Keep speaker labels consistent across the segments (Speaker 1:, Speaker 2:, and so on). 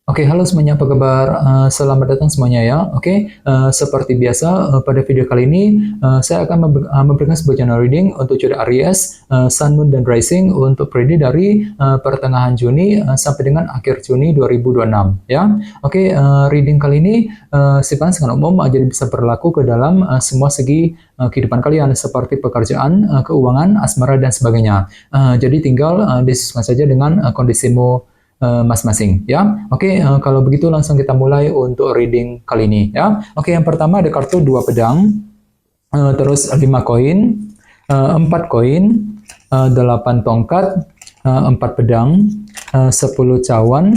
Speaker 1: Oke, halo semuanya, apa kabar? Selamat datang semuanya ya. Oke, seperti biasa, pada video kali ini saya akan memberikan sebuah general reading untuk zodiak Aries, Sun, Moon, dan Rising untuk periode dari pertengahan Juni sampai dengan akhir Juni 2026 ya. Oke, reading kali ini sifatnya sangat umum, jadi bisa berlaku ke dalam semua segi kehidupan kalian seperti pekerjaan, keuangan, asmara, dan sebagainya. Jadi tinggal disesuaikan saja dengan kondisimu masing-masing ya. Oke, kalau begitu langsung kita mulai untuk reading kali ini ya. Oke, yang pertama ada kartu 2 pedang, terus 5 koin, 4 koin, 8 tongkat, 4 pedang, 10 cawan,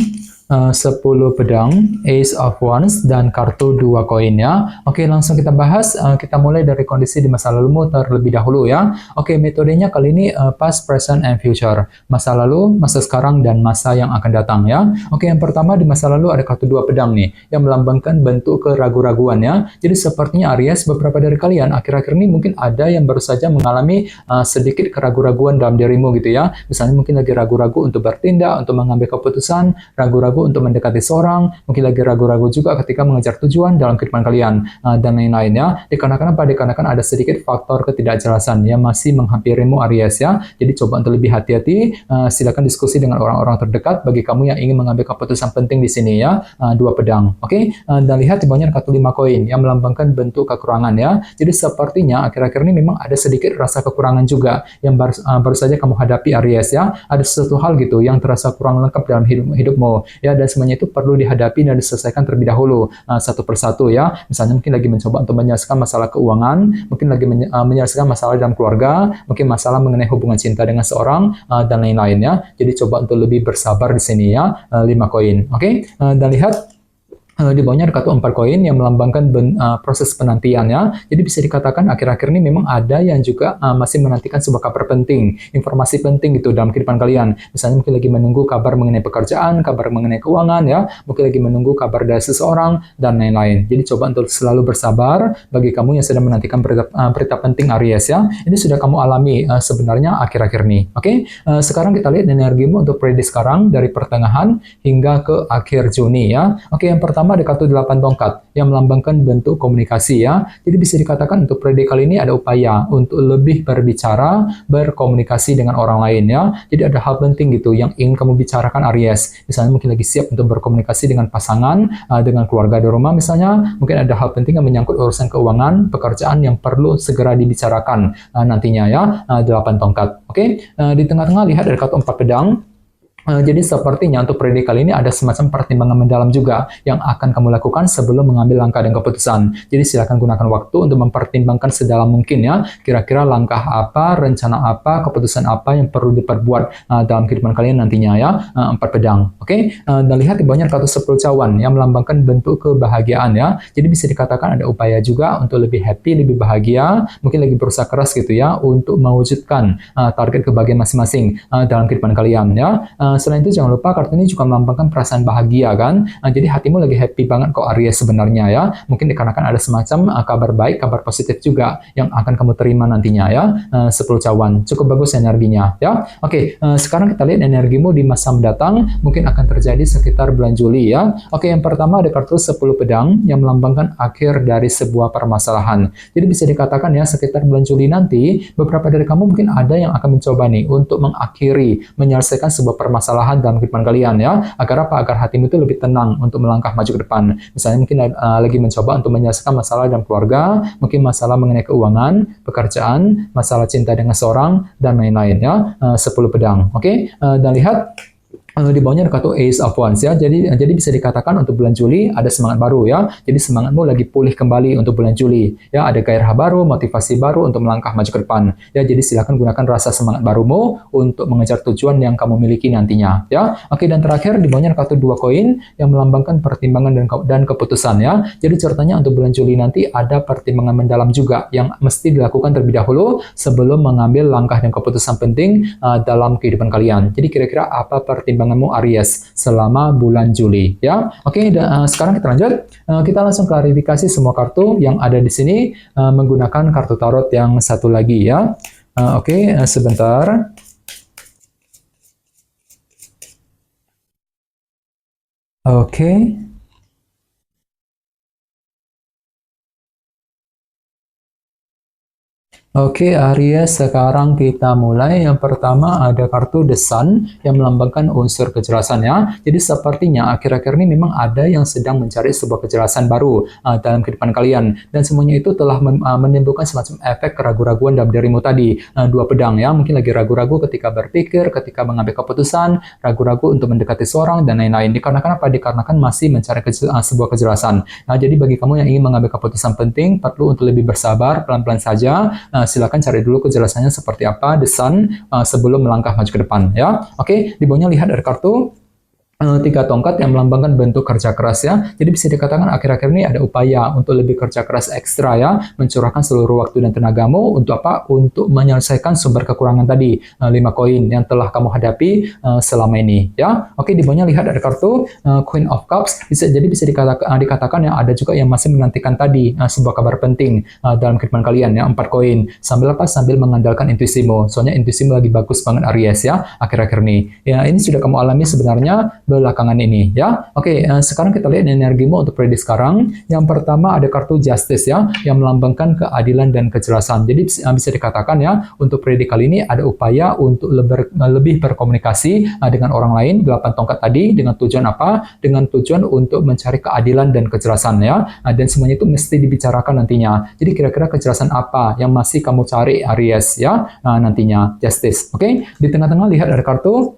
Speaker 1: 10 pedang, Ace of Wands, dan kartu 2 koin ya. Oke, langsung kita bahas. Kita mulai dari kondisi di masa lalumu terlebih dahulu ya. Oke, metodenya kali ini past, present, and future. Masa lalu, masa sekarang, dan masa yang akan datang ya. Oke, yang pertama di masa lalu ada kartu 2 pedang nih, yang melambangkan bentuk keraguan-raguan ya. Jadi sepertinya Aries, beberapa dari kalian akhir-akhir ini mungkin ada yang baru saja mengalami sedikit keraguan-raguan dalam dirimu gitu ya. Misalnya mungkin lagi ragu-ragu untuk bertindak, untuk mengambil keputusan, ragu-ragu untuk mendekati seorang, mungkin lagi ragu-ragu juga ketika mengejar tujuan dalam kehidupan kalian, dan lain-lain ya. Dikarenakan apa? Dikarenakan ada sedikit faktor ketidakjelasan yang masih menghampirimu Aries ya. Jadi coba untuk lebih hati-hati, silakan diskusi dengan orang-orang terdekat bagi kamu yang ingin mengambil keputusan penting di sini ya. 2 pedang, oke? Dan lihat di bawahnya kartu 5 koin yang melambangkan bentuk kekurangan ya. Jadi sepertinya akhir-akhir ini memang ada sedikit rasa kekurangan juga yang baru saja kamu hadapi Aries ya. Ada sesuatu hal gitu yang terasa kurang lengkap dalam hidupmu ya, dan semuanya itu perlu dihadapi dan diselesaikan terlebih dahulu satu persatu ya. Misalnya mungkin lagi mencoba untuk menyelesaikan masalah keuangan, mungkin lagi menyelesaikan masalah dalam keluarga, mungkin masalah mengenai hubungan cinta dengan seorang, dan lain-lain ya. Jadi coba untuk lebih bersabar di sini ya. 5 koin, oke? Dan lihat di bawahnya ada kartu 4 koin yang melambangkan proses penantian ya. Jadi bisa dikatakan akhir-akhir ini memang ada yang juga masih menantikan sebuah kabar penting, informasi penting gitu dalam kehidupan kalian. Misalnya mungkin lagi menunggu kabar mengenai pekerjaan, kabar mengenai keuangan ya, mungkin lagi menunggu kabar dari seseorang, dan lain-lain. Jadi coba untuk selalu bersabar bagi kamu yang sedang menantikan berita penting Aries ya. Ini sudah kamu alami sebenarnya akhir-akhir ini. Oke, sekarang kita lihat energimu untuk periode sekarang dari pertengahan hingga ke akhir Juni ya. Oke, yang pertama ada kartu 8 tongkat yang melambangkan bentuk komunikasi ya. Jadi bisa dikatakan untuk periode kali ini ada upaya untuk lebih berbicara, berkomunikasi dengan orang lain ya. Jadi ada hal penting gitu yang ingin kamu bicarakan Aries. Misalnya mungkin lagi siap untuk berkomunikasi dengan pasangan, dengan keluarga di rumah misalnya. Mungkin ada hal penting yang menyangkut urusan keuangan, pekerjaan yang perlu segera dibicarakan nantinya ya. 8 tongkat. Oke, di tengah-tengah lihat ada kartu 4 pedang. Jadi sepertinya untuk periode kali ini ada semacam pertimbangan mendalam juga yang akan kamu lakukan sebelum mengambil langkah dan keputusan. Jadi silakan gunakan waktu untuk mempertimbangkan sedalam mungkin ya, kira-kira langkah apa, rencana apa, keputusan apa yang perlu diperbuat dalam kehidupan kalian nantinya ya. 4 pedang, oke? Dan lihat di bawahnya kartu 10 cawan yang melambangkan bentuk kebahagiaan ya. Jadi bisa dikatakan ada upaya juga untuk lebih happy, lebih bahagia, mungkin lagi berusaha keras gitu ya untuk mewujudkan target kebahagiaan masing-masing dalam kehidupan kalian ya. Selain itu jangan lupa kartu ini juga melambangkan perasaan bahagia kan. Jadi hatimu lagi happy banget kok Aries sebenarnya ya. Mungkin dikarenakan ada semacam kabar baik, kabar positif juga yang akan kamu terima nantinya ya. 10 cawan, cukup bagus energinya ya. Oke, sekarang kita lihat energimu di masa mendatang mungkin akan terjadi sekitar bulan Juli ya. Oke, yang pertama ada kartu 10 pedang yang melambangkan akhir dari sebuah permasalahan. Jadi bisa dikatakan ya sekitar bulan Juli nanti beberapa dari kamu mungkin ada yang akan mencoba nih untuk mengakhiri, menyelesaikan sebuah permasalahan dalam kehidupan kalian ya, agar apa? Agar hatimu itu lebih tenang untuk melangkah maju ke depan. Misalnya mungkin lagi mencoba untuk menyelesaikan masalah dalam keluarga, mungkin masalah mengenai keuangan, pekerjaan, masalah cinta dengan seorang, dan lain-lain ya. 10 pedang, oke? Dan lihat di bawahnya ada kartu Ace of Wands ya. Jadi bisa dikatakan untuk bulan Juli ada semangat baru ya. Jadi semangatmu lagi pulih kembali untuk bulan Juli. Ya, ada gairah baru, motivasi baru untuk melangkah maju ke depan. Ya, jadi silakan gunakan rasa semangat barumu untuk mengejar tujuan yang kamu miliki nantinya ya. Oke, dan terakhir di bawahnya ada kartu 2 koin yang melambangkan pertimbangan dan keputusan ya. Jadi ceritanya untuk bulan Juli nanti ada pertimbangan mendalam juga yang mesti dilakukan terlebih dahulu sebelum mengambil langkah dan keputusan penting dalam kehidupan kalian. Jadi kira-kira apa pertimbanganmu Aries selama bulan Juli ya. Oke, sekarang kita lanjut. Kita langsung klarifikasi semua kartu yang ada di sini menggunakan kartu tarot yang satu lagi ya. Oke, sebentar. Oke. Oke, Aries, sekarang kita mulai. Yang pertama ada kartu The Sun yang melambangkan unsur kejelasan ya. Jadi sepertinya akhir-akhir ini memang ada yang sedang mencari sebuah kejelasan baru dalam kehidupan kalian. Dan semuanya itu telah menimbulkan semacam efek keraguan-raguan dalam dirimu tadi. Dua pedang ya, mungkin lagi ragu-ragu ketika berpikir, ketika mengambil keputusan, ragu-ragu untuk mendekati seorang, dan lain-lain. Dikarenakan apa? Dikarenakan masih mencari sebuah kejelasan. Nah, jadi bagi kamu yang ingin mengambil keputusan penting, perlu untuk lebih bersabar, pelan-pelan saja. Silakan cari dulu kejelasannya seperti apa, The Sun, sebelum melangkah maju ke depan ya. Oke, di bawahnya lihat ada kartu tiga tongkat yang melambangkan bentuk kerja keras ya. Jadi bisa dikatakan akhir-akhir ini ada upaya untuk lebih kerja keras ekstra ya, mencurahkan seluruh waktu dan tenagamu untuk apa? Untuk menyelesaikan sumber kekurangan tadi, 5 koin yang telah kamu hadapi selama ini ya. Oke, di bawahnya lihat ada kartu Queen of Cups. Bisa dikatakan ya, ada juga yang masih menantikan tadi sebuah kabar penting dalam kehidupan kalian ya, 4 koin. Sambil apa? Sambil mengandalkan intuisimu. Soalnya intuisimu lagi bagus banget Aries ya akhir-akhir ini. Ya, ini sudah kamu alami sebenarnya belakangan ini ya. Oke, sekarang kita lihat energimu untuk prediksi sekarang. Yang pertama ada kartu Justice ya, yang melambangkan keadilan dan kejelasan. Jadi bisa dikatakan ya, untuk prediksi kali ini ada upaya untuk lebih berkomunikasi dengan orang lain, 8 tongkat tadi, dengan tujuan apa? Dengan tujuan untuk mencari keadilan dan kejelasan ya. Dan semuanya itu mesti dibicarakan nantinya. Jadi kira-kira kejelasan apa yang masih kamu cari Aries ya, nantinya Justice. Oke, di tengah-tengah lihat ada kartu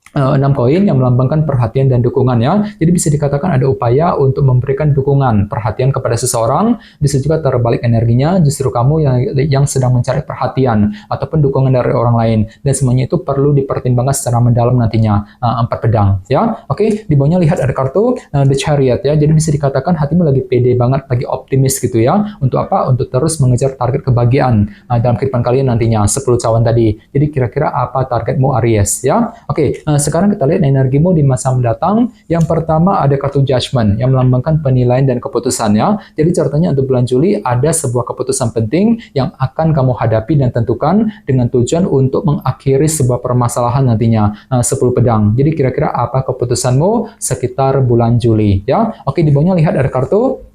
Speaker 1: 6 koin yang melambangkan perhatian dan dukungan ya. Jadi bisa dikatakan ada upaya untuk memberikan dukungan, perhatian kepada seseorang. Bisa juga terbalik energinya, justru kamu yang sedang mencari perhatian ataupun dukungan dari orang lain. Dan semuanya itu perlu dipertimbangkan secara mendalam nantinya. 4 pedang ya. Oke, di bawahnya lihat ada kartu The Chariot ya. Jadi bisa dikatakan hatimu lagi pede banget, lagi optimis gitu ya. Untuk apa? Untuk terus mengejar target kebahagiaan dalam kehidupan kalian nantinya, 10 cawan tadi. Jadi kira-kira apa targetmu Aries ya? Oke, sekarang kita lihat energimu di masa mendatang. Yang pertama ada kartu Judgment yang melambangkan penilaian dan keputusan ya. Jadi ceritanya untuk bulan Juli ada sebuah keputusan penting yang akan kamu hadapi dan tentukan dengan tujuan untuk mengakhiri sebuah permasalahan nantinya, 10 pedang. Jadi kira-kira apa keputusanmu sekitar bulan Juli ya. Oke, di bawahnya lihat ada kartu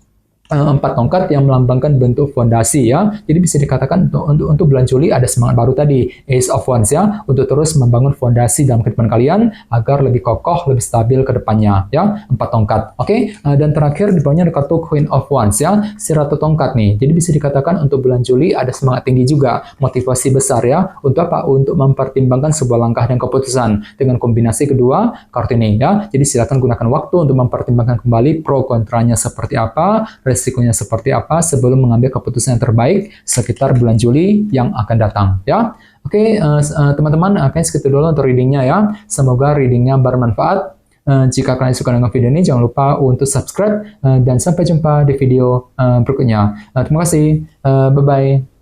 Speaker 1: 4 tongkat yang melambangkan bentuk fondasi ya. Jadi bisa dikatakan untuk bulan Juli ada semangat baru tadi, Ace of Wands ya, untuk terus membangun fondasi dalam kehidupan kalian agar lebih kokoh, lebih stabil ke depannya ya. 4 tongkat. Oke, dan terakhir di bawahnya ada kartu Queen of Wands ya, si ratu tongkat nih. Jadi bisa dikatakan untuk bulan Juli ada semangat tinggi juga, motivasi besar ya. Untuk apa? Untuk mempertimbangkan sebuah langkah dan keputusan dengan kombinasi kedua kartu ini ya. Jadi silakan gunakan waktu untuk mempertimbangkan kembali pro kontranya seperti apa, resikonya seperti apa sebelum mengambil keputusan yang terbaik sekitar bulan Juli yang akan datang ya. Oke, teman-teman, kayaknya segitu dulu untuk readingnya ya. Semoga readingnya bermanfaat. Jika kalian suka dengan video ini, jangan lupa untuk subscribe dan sampai jumpa di video berikutnya. Terima kasih. Bye-bye.